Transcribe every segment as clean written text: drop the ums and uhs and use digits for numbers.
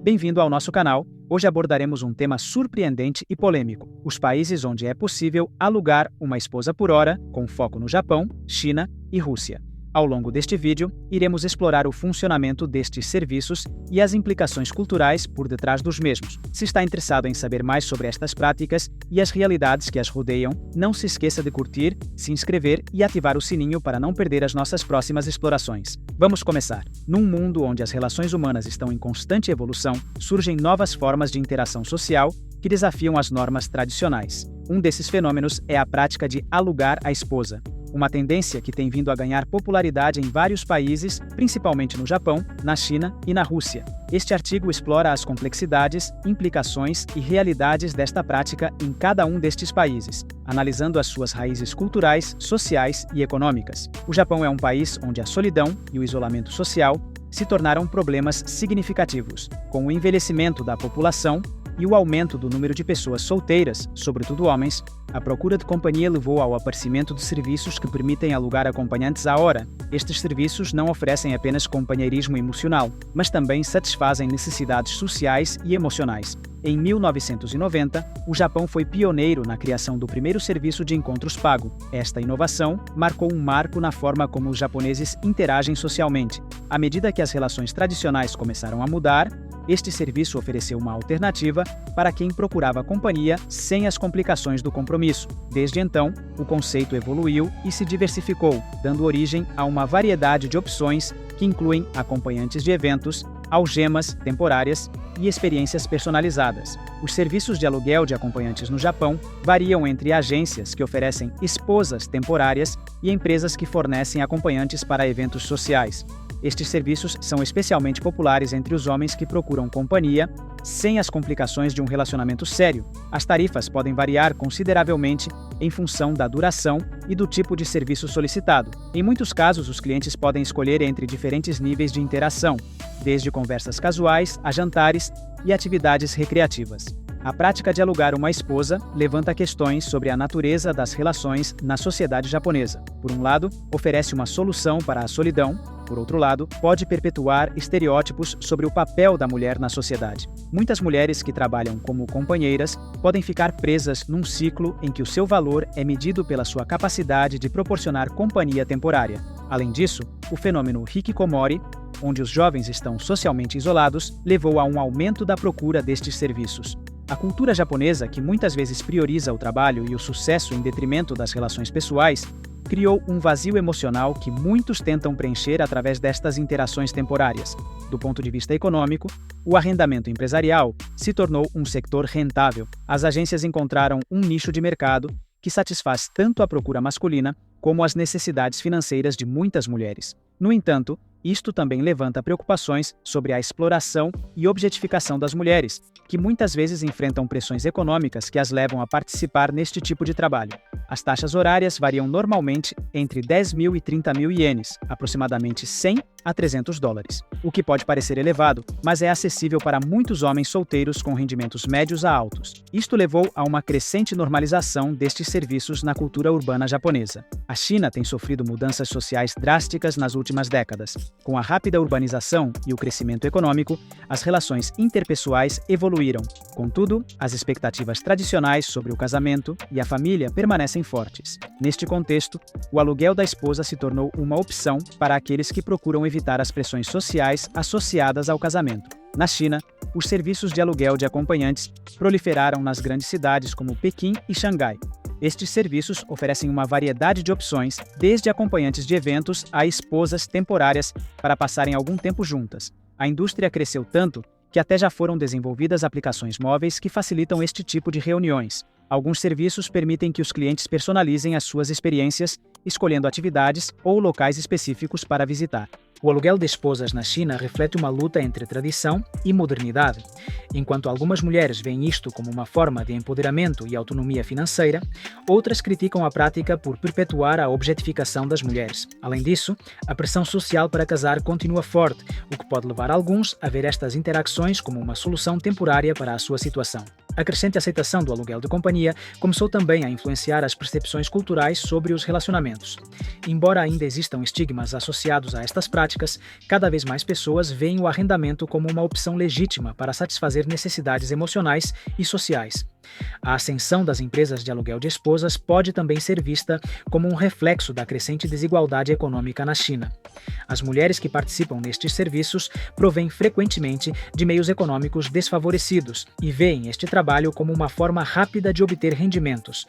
Bem-vindo ao nosso canal. Hoje abordaremos um tema surpreendente e polêmico: os países onde é possível alugar uma esposa por hora, com foco no Japão, China e Rússia. Ao longo deste vídeo, iremos explorar o funcionamento destes serviços e as implicações culturais por detrás dos mesmos. Se está interessado em saber mais sobre estas práticas e as realidades que as rodeiam, não se esqueça de curtir, se inscrever e ativar o sininho para não perder as nossas próximas explorações. Vamos começar! Num mundo onde as relações humanas estão em constante evolução, surgem novas formas de interação social que desafiam as normas tradicionais. Um desses fenômenos é a prática de alugar a esposa, uma tendência que tem vindo a ganhar popularidade em vários países, principalmente no Japão, na China e na Rússia. Este artigo explora as complexidades, implicações e realidades desta prática em cada um destes países, analisando as suas raízes culturais, sociais e econômicas. O Japão é um país onde a solidão e o isolamento social se tornaram problemas significativos, com o envelhecimento da população e o aumento do número de pessoas solteiras, sobretudo homens. A procura de companhia levou ao aparecimento de serviços que permitem alugar acompanhantes à hora. Estes serviços não oferecem apenas companheirismo emocional, mas também satisfazem necessidades sociais e emocionais. Em 1990, o Japão foi pioneiro na criação do primeiro serviço de encontros pago. Esta inovação marcou um marco na forma como os japoneses interagem socialmente. À medida que as relações tradicionais começaram a mudar, este serviço ofereceu uma alternativa para quem procurava companhia sem as complicações do compromisso. Desde então, o conceito evoluiu e se diversificou, dando origem a uma variedade de opções que incluem acompanhantes de eventos, algemas temporárias e experiências personalizadas. Os serviços de aluguel de acompanhantes no Japão variam entre agências que oferecem esposas temporárias e empresas que fornecem acompanhantes para eventos sociais. Estes serviços são especialmente populares entre os homens que procuram companhia sem as complicações de um relacionamento sério. As tarifas podem variar consideravelmente em função da duração e do tipo de serviço solicitado. Em muitos casos, os clientes podem escolher entre diferentes níveis de interação, desde conversas casuais a jantares e atividades recreativas. A prática de alugar uma esposa levanta questões sobre a natureza das relações na sociedade japonesa. Por um lado, oferece uma solução para a solidão. Por outro lado, pode perpetuar estereótipos sobre o papel da mulher na sociedade. Muitas mulheres que trabalham como companheiras podem ficar presas num ciclo em que o seu valor é medido pela sua capacidade de proporcionar companhia temporária. Além disso, o fenômeno hikikomori, onde os jovens estão socialmente isolados, levou a um aumento da procura destes serviços. A cultura japonesa, que muitas vezes prioriza o trabalho e o sucesso em detrimento das relações pessoais, criou um vazio emocional que muitos tentam preencher através destas interações temporárias. Do ponto de vista econômico, o arrendamento empresarial se tornou um setor rentável. As agências encontraram um nicho de mercado que satisfaz tanto a procura masculina como as necessidades financeiras de muitas mulheres. No entanto, isto também levanta preocupações sobre a exploração e objetificação das mulheres, que muitas vezes enfrentam pressões econômicas que as levam a participar neste tipo de trabalho. As taxas horárias variam normalmente entre 10.000 e 30.000 ienes, aproximadamente 100 a 300 dólares, o que pode parecer elevado, mas é acessível para muitos homens solteiros com rendimentos médios a altos. Isto levou a uma crescente normalização destes serviços na cultura urbana japonesa. A China tem sofrido mudanças sociais drásticas nas últimas décadas. Com a rápida urbanização e o crescimento econômico, as relações interpessoais evoluíram. Contudo, as expectativas tradicionais sobre o casamento e a família permanecem fortes. Neste contexto, o aluguel da esposa se tornou uma opção para aqueles que procuram evitar as pressões sociais associadas ao casamento. Na China, os serviços de aluguel de acompanhantes proliferaram nas grandes cidades como Pequim e Xangai. Estes serviços oferecem uma variedade de opções, desde acompanhantes de eventos a esposas temporárias para passarem algum tempo juntas. A indústria cresceu tanto que até já foram desenvolvidas aplicações móveis que facilitam este tipo de reuniões. Alguns serviços permitem que os clientes personalizem as suas experiências, escolhendo atividades ou locais específicos para visitar. O aluguel de esposas na China reflete uma luta entre tradição e modernidade. Enquanto algumas mulheres veem isto como uma forma de empoderamento e autonomia financeira, outras criticam a prática por perpetuar a objetificação das mulheres. Além disso, a pressão social para casar continua forte, o que pode levar alguns a ver estas interações como uma solução temporária para a sua situação. A crescente aceitação do aluguel de companhia começou também a influenciar as percepções culturais sobre os relacionamentos. Embora ainda existam estigmas associados a estas práticas, cada vez mais pessoas veem o arrendamento como uma opção legítima para satisfazer necessidades emocionais e sociais. A ascensão das empresas de aluguel de esposas pode também ser vista como um reflexo da crescente desigualdade econômica na China. As mulheres que participam nestes serviços provêm frequentemente de meios econômicos desfavorecidos e veem este trabalho como uma forma rápida de obter rendimentos.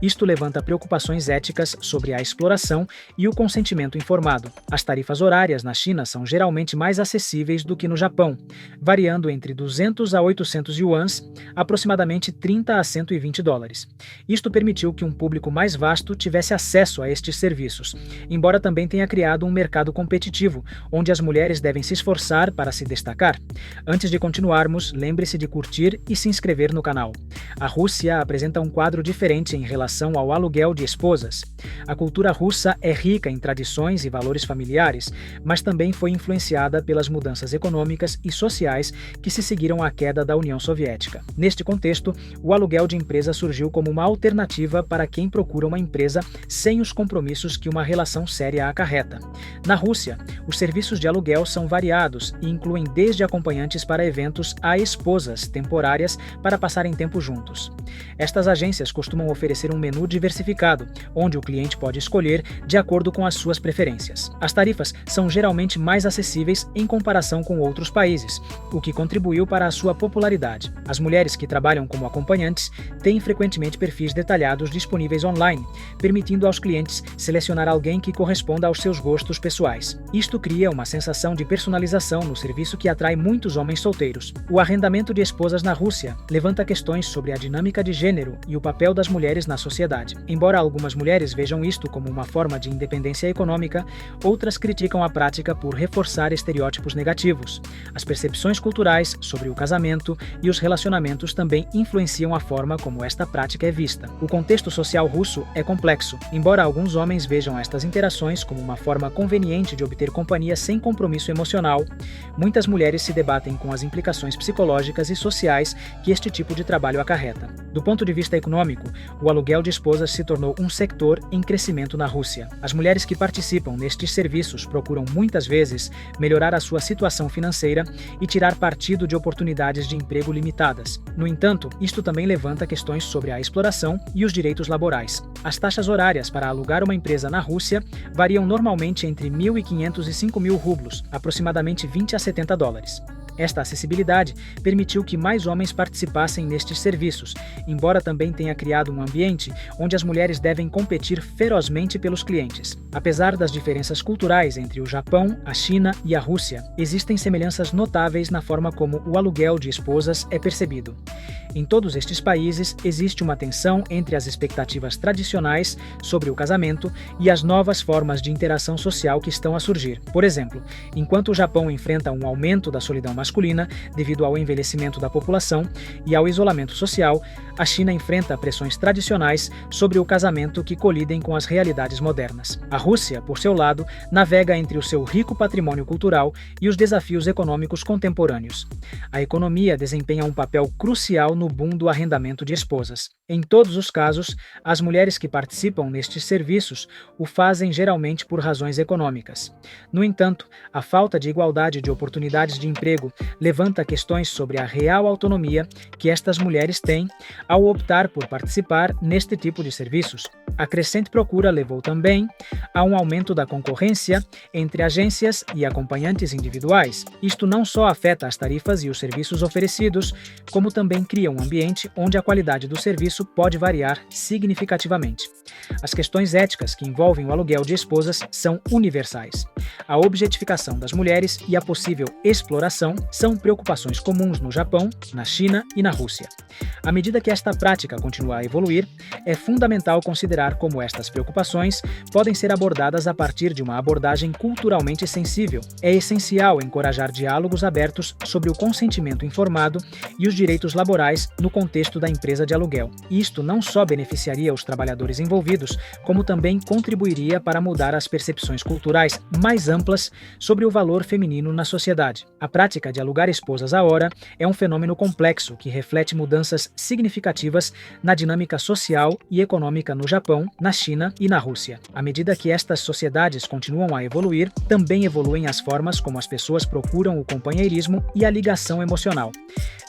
Isto levanta preocupações éticas sobre a exploração e o consentimento informado. As tarifas horárias na China são geralmente mais acessíveis do que no Japão, variando entre 200 a 800 yuans, aproximadamente 30 a 120 dólares. Isto permitiu que um público mais vasto tivesse acesso a estes serviços, embora também tenha criado um mercado competitivo, onde as mulheres devem se esforçar para se destacar. Antes de continuarmos, lembre-se de curtir e se inscrever no canal. A Rússia apresenta um quadro diferente em relação ao aluguel de esposas. A cultura russa é rica em tradições e valores familiares, mas também foi influenciada pelas mudanças econômicas e sociais que se seguiram à queda da União Soviética. Neste contexto, o aluguel de empresa surgiu como uma alternativa para quem procura uma empresa sem os compromissos que uma relação séria acarreta. Na Rússia, os serviços de aluguel são variados e incluem desde acompanhantes para eventos a esposas temporárias para passarem tempo juntos. Estas agências costumam oferecer um menu diversificado, onde o cliente pode escolher de acordo com as suas preferências. As tarifas são geralmente mais acessíveis em comparação com outros países, o que contribuiu para a sua popularidade. As mulheres que trabalham como acompanhantes têm frequentemente perfis detalhados disponíveis online, permitindo aos clientes selecionar alguém que corresponda aos seus gostos pessoais. Isto cria uma sensação de personalização no serviço que atrai muitos homens solteiros. O arrendamento de esposas na Rússia levanta questões sobre a dinâmica de gênero e o papel das mulheres na sociedade. Embora algumas mulheres vejam isto como uma forma de independência econômica, outras criticam a prática por reforçar estereótipos negativos. As percepções culturais sobre o casamento e os relacionamentos também influenciam a forma como esta prática é vista. O contexto social russo é complexo. Embora alguns homens vejam estas interações como uma forma conveniente de obter companhia sem compromisso emocional, muitas mulheres se debatem com as implicações psicológicas e sociais que este tipo de trabalho acarreta. Do ponto de vista econômico, o aluguel de esposas se tornou um sector em crescimento na Rússia. As mulheres que participam nestes serviços procuram muitas vezes melhorar a sua situação financeira e tirar partido de oportunidades de emprego limitadas. No entanto, isto também levanta questões sobre a exploração e os direitos laborais. As taxas horárias para alugar uma empresa na Rússia variam normalmente entre 1.500 e 5.000 rublos, aproximadamente 20 a 70 dólares. Esta acessibilidade permitiu que mais homens participassem nestes serviços, embora também tenha criado um ambiente onde as mulheres devem competir ferozmente pelos clientes. Apesar das diferenças culturais entre o Japão, a China e a Rússia, existem semelhanças notáveis na forma como o aluguel de esposas é percebido. Em todos estes países, existe uma tensão entre as expectativas tradicionais sobre o casamento e as novas formas de interação social que estão a surgir. Por exemplo, enquanto o Japão enfrenta um aumento da solidão masculina devido ao envelhecimento da população e ao isolamento social, a China enfrenta pressões tradicionais sobre o casamento que colidem com as realidades modernas. A Rússia, por seu lado, navega entre o seu rico patrimônio cultural e os desafios econômicos contemporâneos. A economia desempenha um papel crucial no boom do arrendamento de esposas. Em todos os casos, as mulheres que participam nestes serviços o fazem geralmente por razões econômicas. No entanto, a falta de igualdade de oportunidades de emprego levanta questões sobre a real autonomia que estas mulheres têm ao optar por participar neste tipo de serviços. A crescente procura levou também a um aumento da concorrência entre agências e acompanhantes individuais. Isto não só afeta as tarifas e os serviços oferecidos, como também cria um ambiente onde a qualidade do serviço pode variar significativamente. As questões éticas que envolvem o aluguel de esposas são universais. A objetificação das mulheres e a possível exploração são preocupações comuns no Japão, na China e na Rússia. À medida que esta prática continua a evoluir, é fundamental considerar como estas preocupações podem ser abordadas a partir de uma abordagem culturalmente sensível. É essencial encorajar diálogos abertos sobre o consentimento informado e os direitos laborais sociais no contexto da empresa de aluguel. Isto não só beneficiaria os trabalhadores envolvidos, como também contribuiria para mudar as percepções culturais mais amplas sobre o valor feminino na sociedade. A prática de alugar esposas à hora é um fenômeno complexo que reflete mudanças significativas na dinâmica social e econômica no Japão, na China e na Rússia. À medida que estas sociedades continuam a evoluir, também evoluem as formas como as pessoas procuram o companheirismo e a ligação emocional.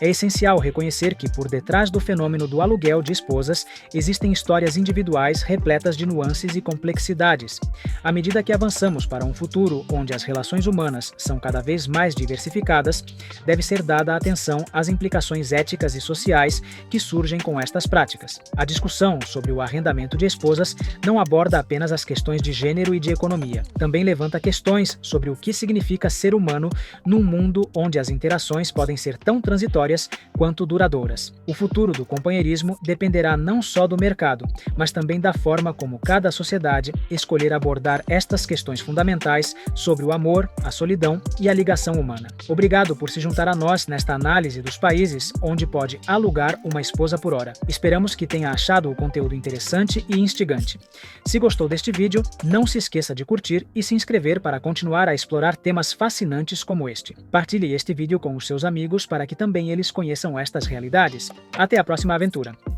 É essencial reconhecer que, por detrás do fenômeno do aluguel de esposas, existem histórias individuais repletas de nuances e complexidades. À medida que avançamos para um futuro onde as relações humanas são cada vez mais diversificadas, deve ser dada atenção às implicações éticas e sociais que surgem com estas práticas. A discussão sobre o arrendamento de esposas não aborda apenas as questões de gênero e de economia. Também levanta questões sobre o que significa ser humano num mundo onde as interações podem ser tão transitórias quanto duradouras. O futuro do companheirismo dependerá não só do mercado, mas também da forma como cada sociedade escolher abordar estas questões fundamentais sobre o amor, a solidão e a ligação humana. Obrigado por se juntar a nós nesta análise dos países onde pode alugar uma esposa por hora. Esperamos que tenha achado o conteúdo interessante e instigante. Se gostou deste vídeo, não se esqueça de curtir e se inscrever para continuar a explorar temas fascinantes como este. Partilhe este vídeo com os seus amigos para que também eles conheçam estas realidades. Até a próxima aventura!